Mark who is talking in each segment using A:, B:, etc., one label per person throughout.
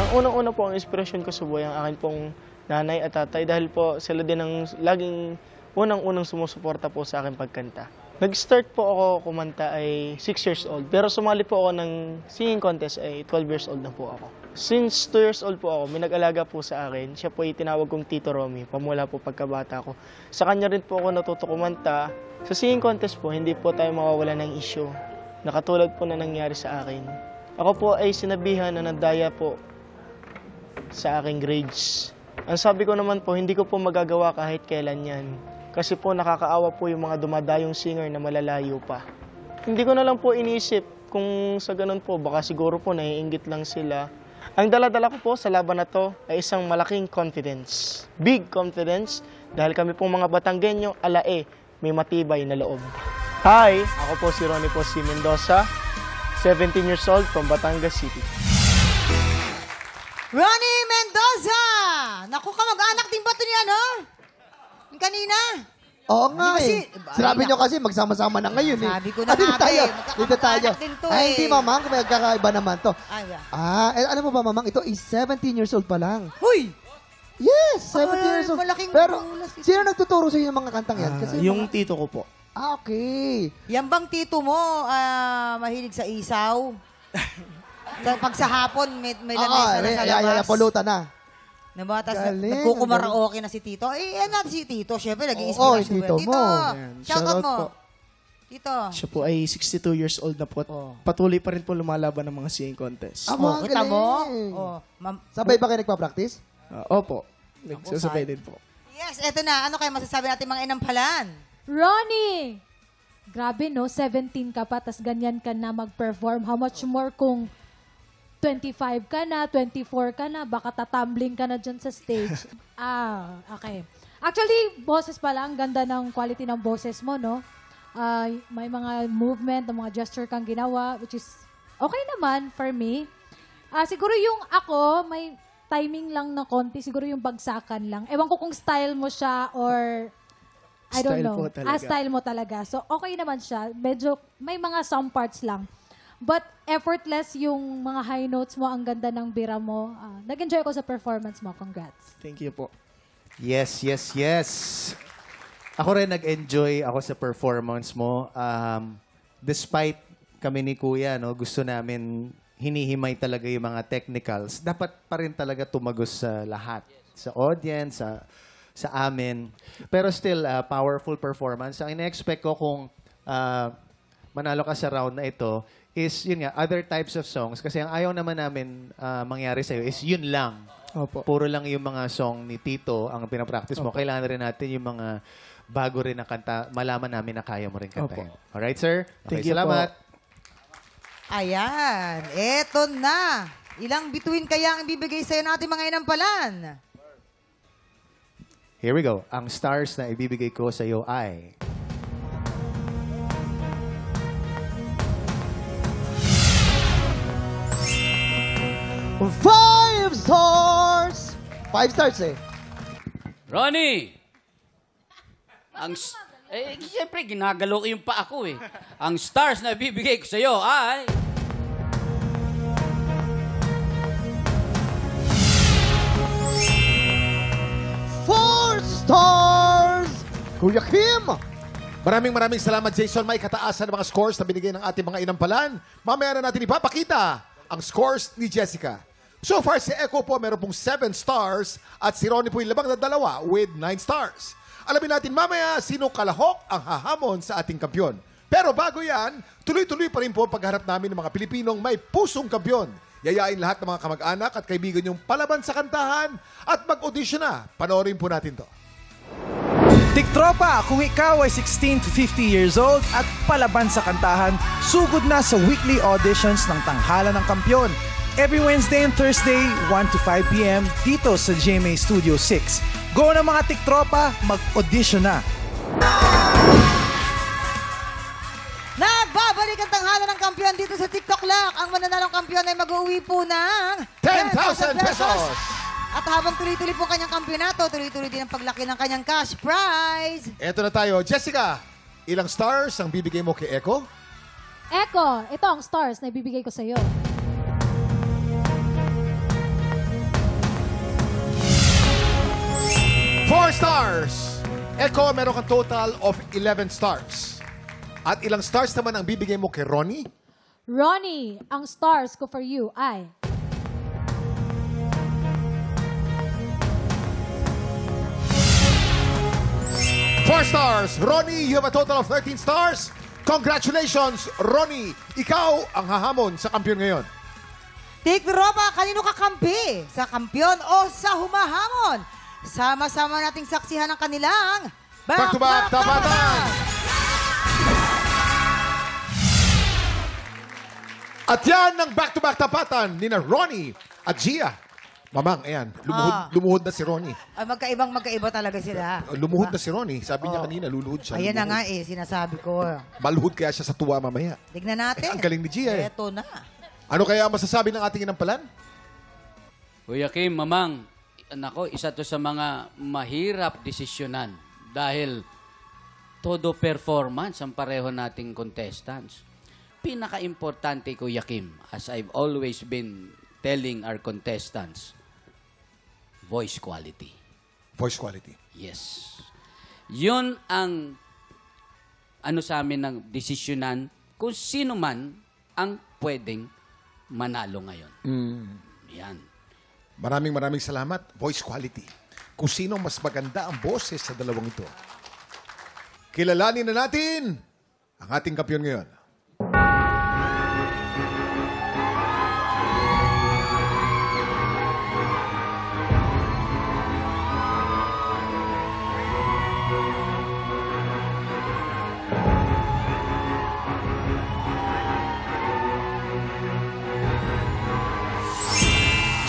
A: Unang-una po ang inspirasyon ko sa buhay ang akin pong nanay at tatay dahil po sila din ang laging unang-unang sumusuporta po sa akin pagkanta. Nag-start po ako kumanta ay 6 years old, pero sumali po ako ng singing contest ay 12 years old na po ako. Since 2 years old po ako, may nag-alaga po sa akin. Siya po ay tinawag kong Tito Romy, pamula po pagkabata ko. Sa kanya rin po ako natuto kumanta. Sa singing contest po, hindi po tayo mawawala ng issue. Nakatulad po na nangyari sa akin. Ako po ay sinabihan na nadaya po sa aking grades. Ang sabi ko naman po, hindi ko po magagawa kahit kailan yan. Kasi po nakakaawa po yung mga dumadayong singer na malalayo pa. Hindi ko na lang po iniisip kung sa ganun po, baka siguro po naiinggit lang sila. Ang dala-dala ko po sa laban na to ay isang malaking confidence. Big confidence dahil kami pong mga Batanggenyo, alae, may matibay na loob. Hi, ako po si Ronnie po si Mendoza, 17 years old from Batangas City.
B: Ronnie Mendoza! Naku, kamag-anak din ba ito niya, no? Yung kanina?
C: Oo nga
B: Hindi
C: eh. Sinabi nyo kasi magsama-sama na ngayon eh.
B: Sabi ko na
C: Dito
B: nga
C: tayo.
B: eh,
C: Dito tayo.
B: magkakamag-anak din to
C: Ay,
B: eh.
C: hindi mamang. Magkakaiba naman to.
B: Ay, yeah.
C: Alam mo ba mamang, ito is 17 years old pa lang.
B: Huy!
C: Yes, 17
B: Ay,
C: years old.
B: malaking
C: Pero,
B: bonus ito.
C: sino nagtuturo sa inyo ng mga kantang yan? Kasi
A: Yung tito ko po.
C: Okay.
B: Yan bang tito mo, mahilig sa isaw? Pag sa hapon, may lamesa na sa labas.
C: Pulutan na.
B: Diba? Tapos
C: Galing,
B: nagkukumaraoke na si Tito. Eh, yan natin si Tito. Siyempre,
C: Oo,
B: nag-i-inspirasyon.
C: Tito mo.
B: Shoutout mo.
A: po.
B: Tito.
A: Siya po ay 62 years old na po. Patuloy pa rin po lumalaban ng mga singing contest.
C: Aba,
B: Kita mo?
C: galing.
B: Ma'am.
C: Sabay ba kayo nagpa-practice?
A: Opo, nagsusabay din po.
B: Yes, eto na. Ano kayo masasabi natin mga inampalan?
D: Ronnie! Grabe no, 17 ka pa, tas ganyan ka na mag-perform. How much more kung 25 ka na, 24 ka na, baka tatumbling ka na dyan sa stage. Okay. Actually, boses pala, ang ganda ng quality ng boses mo, no? May mga movement, mga gesture kang ginawa, which is okay naman for me. Siguro yung ako, may timing lang na konti, siguro yung bagsakan lang. Ewan ko kung style mo siya or I don't
A: Style
D: know.
A: po talaga.
D: Style mo talaga. So, okay naman siya. Medyo, may mga some parts lang. But effortless yung mga high notes mo, ang ganda ng bira mo. Nag-enjoy ko sa performance mo. Congrats.
A: Thank you po.
E: Yes, yes, yes. Ako rin nag-enjoy ako sa performance mo. Despite kami ni Kuya, no, gusto namin hinihimay talaga yung mga technicals. Dapat pa rin talaga tumagos sa lahat. Sa audience, sa amin. Pero still, powerful performance. Ang ina-expect ko kung manalo ka sa round na ito is, yun nga, other types of songs. Kasi ang ayaw naman namin mangyari sa'yo is yun lang.
A: Opo.
E: Puro lang yung mga song ni Tito ang pinapractice mo. Kailangan rin natin yung mga bago rin na kanta. Malaman namin na kaya mo rin kantahin. Alright, sir? Okay,
A: Thank you
E: salamat.
A: po.
B: Ayan. Eto na. Ilang bituin kaya ang ibibigay sa'yo natin mga inampalan?
E: Here we go. Ang stars na ibibigay ko sa iyo ay...
C: Five stars! 5 stars eh.
F: Ronnie! Siyempre, ginagalo ko yung pa ako eh. Ang stars na bibigay ko sa'yo ay...
C: 4 stars! Kuya Kim!
G: Maraming salamat, Jason. May kataasan ng mga scores na binigay ng ating mga inampalan. Mamaya na natin ipapakita ang scores ni Jessica. So far, si Echo po meron pong 7 stars at si Ronnie po yung labang na dalawa with 9 stars. Alamin natin mamaya sino kalahok ang hahamon sa ating kampyon. Pero bago yan, tuloy-tuloy pa rin po ang pagharap namin ng mga Pilipinong may pusong kampyon. Yayain lahat ng mga kamag-anak at kaibigan yung palaban sa kantahan at mag-audition na. Panoorin po natin to.
H: Tiktropa, kung ikaw ay 16 to 50 years old at palaban sa kantahan, sugod na sa weekly auditions ng Tanghalan ng Kampyon. Every Wednesday and Thursday, 1 to 5 p.m. dito sa GMA Studio 6. Go na mga Tiktropa, mag-audition na!
B: Nagbabalik ang Tanghalan ng Kampyon dito sa TikTok Lock. Ang mananalong kampyon ay mag-uwi po ng
G: 10,000 pesos!
B: At habang tuloy-tuloy po kanyang kampyonato, tuloy-tuloy din ang paglaki ng kanyang cash prize.
G: Eto na tayo. Jessica, ilang stars ang bibigay mo kay Echo?
D: Echo, ito ang stars na ibibigay ko sa'yo.
G: 4 stars. Echo, meron kang total of 11 stars. At ilang stars naman ang bibigay mo kay Ronnie?
D: Ronnie, ang stars ko for you ay
G: 4 stars. Ronnie, you have a total of 13 stars. Congratulations, Ronnie. Ikaw ang hahamon sa kampiyon ngayon.
B: Tiktropa, kanino kakampi? Sa kampyon o sa humahamon? Sama-sama nating saksihan ang kanilang
G: Back-to-back tapatan. At yan ang back-to-back tapatan ni na Ronnie at Gia. Mamang, ayan, lumuhod na si Ronnie.
B: Ay, magkaiba talaga sila.
G: Lumuhod na si Ronnie. Sabi niya kanina, luluhod siya.
B: Ayan na
G: lumuhod.
B: nga sinasabi ko.
G: Maluhod kaya siya sa tuwa mamaya.
B: Tignan natin.
G: Ang galing ni Gia eh.
B: Eto na.
G: Ano kaya ang masasabi ng ating inampalan?
F: Kuya Kim, Mamang, nako, isa to sa mga mahirap desisyonan dahil todo performance ang pareho nating contestants. Pinaka-importante, Kuya Kim, as I've always been telling our contestants, voice quality.
G: Voice quality.
F: Yes. Yun ang ano sa amin ng desisyonan kung sino man ang pwedeng manalo ngayon. Yan.
G: Maraming salamat. Voice quality. Kung sino mas maganda ang boses sa dalawang ito. Kilalanin na natin ang ating kampiyon ngayon.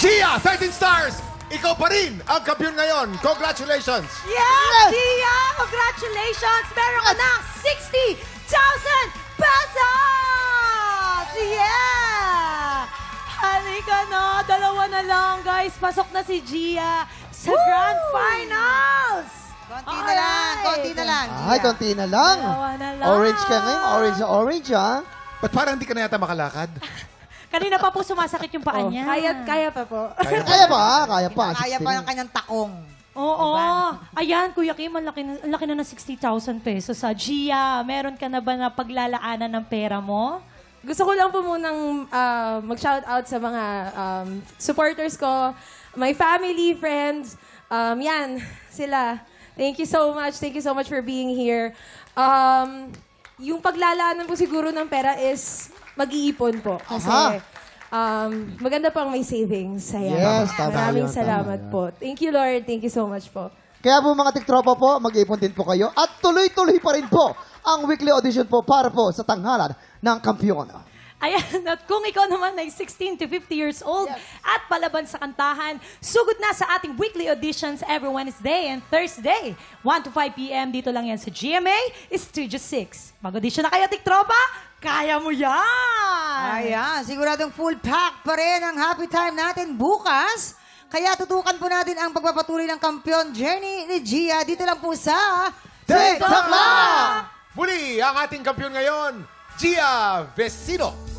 G: Gia, 13 stars! Ikaw pa rin ang kampiyon ngayon. Congratulations!
B: Yes, Gia! Congratulations! Meron ka ng 60,000 pesos! Yeah!
I: Halika na, dalawa na lang guys. Pasok na si Gia sa Grand Finals!
B: Konti na lang, konti na lang.
C: Ay, konti na lang.
I: Dalawa na lang.
C: Orange ka ngayon. Orange na orange, ha?
G: Ba't parang hindi ka na yata makalakad?
I: Kanina pa po sumasakit yung paa niya. Kaya pa po.
C: Kaya pa, kaya pa.
B: Kaya
C: 16.
B: pa ng kanyang takong.
I: Oo. Ayan, Kuya Kim, ang laki na ng 60,000 pesos sa Gia. Meron ka na ba na paglalaanan ng pera mo?
J: Gusto ko lang po munang mag-shout out sa mga supporters ko, my family, friends. Yan, sila. Thank you so much. Thank you so much for being here. Yung paglalaanan po siguro ng pera is mag-iipon po. Kasi maganda pang may savings. Ayan.
C: Yes, tama
J: Maraming
C: yun,
J: salamat
C: tama yun.
J: po. Thank you, Lord. Thank you so much po.
C: Kaya po mga tiktropa po, mag-ipon din po kayo. At tuloy-tuloy pa rin po ang weekly audition po para po sa tanghalan ng kampiyon.
I: Ayan, at kung ikaw naman ay 16 to 50 years old at palaban sa kantahan, sugod na sa ating weekly auditions every Wednesday and Thursday, 1 to 5 p.m. Dito lang yan sa GMA Studio 6. Mag-audition na kayo, tiktropa! Kaya mo yan!
B: Ayan, siguradong full pack pa rin ang happy time natin bukas. Kaya tutukan po natin ang pagpapatuloy ng kampiyon journey ni Gia dito lang po sa
C: TikTok Lang!
G: Muli, ang ating kampiyon ngayon, Gia Vecino.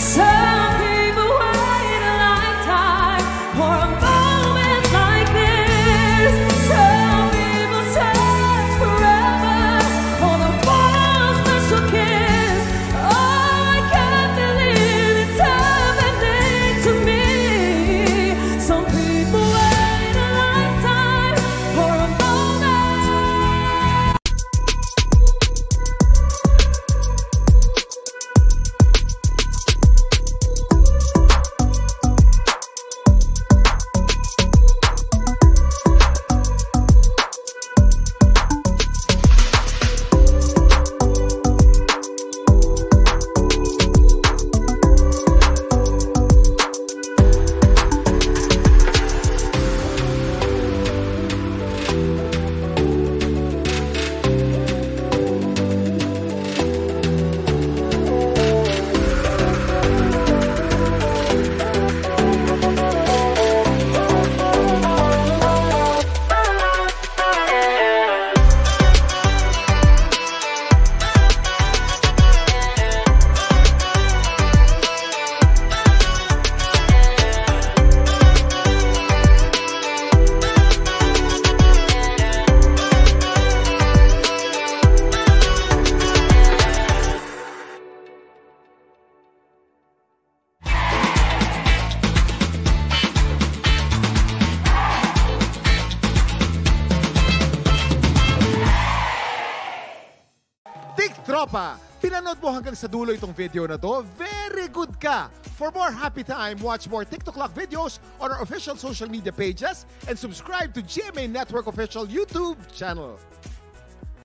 I: Some people wait a lifetime for a moment like this. Some people search forever for the one special kiss. Oh, I can't believe it's happening to me. Some people wait a lifetime for a moment.
G: Tropa, pinanood mo hanggang sa dulo itong video na to. Very good ka! For more happy time, watch more TikTok Clock videos on our official social media pages and subscribe to GMA Network official YouTube channel.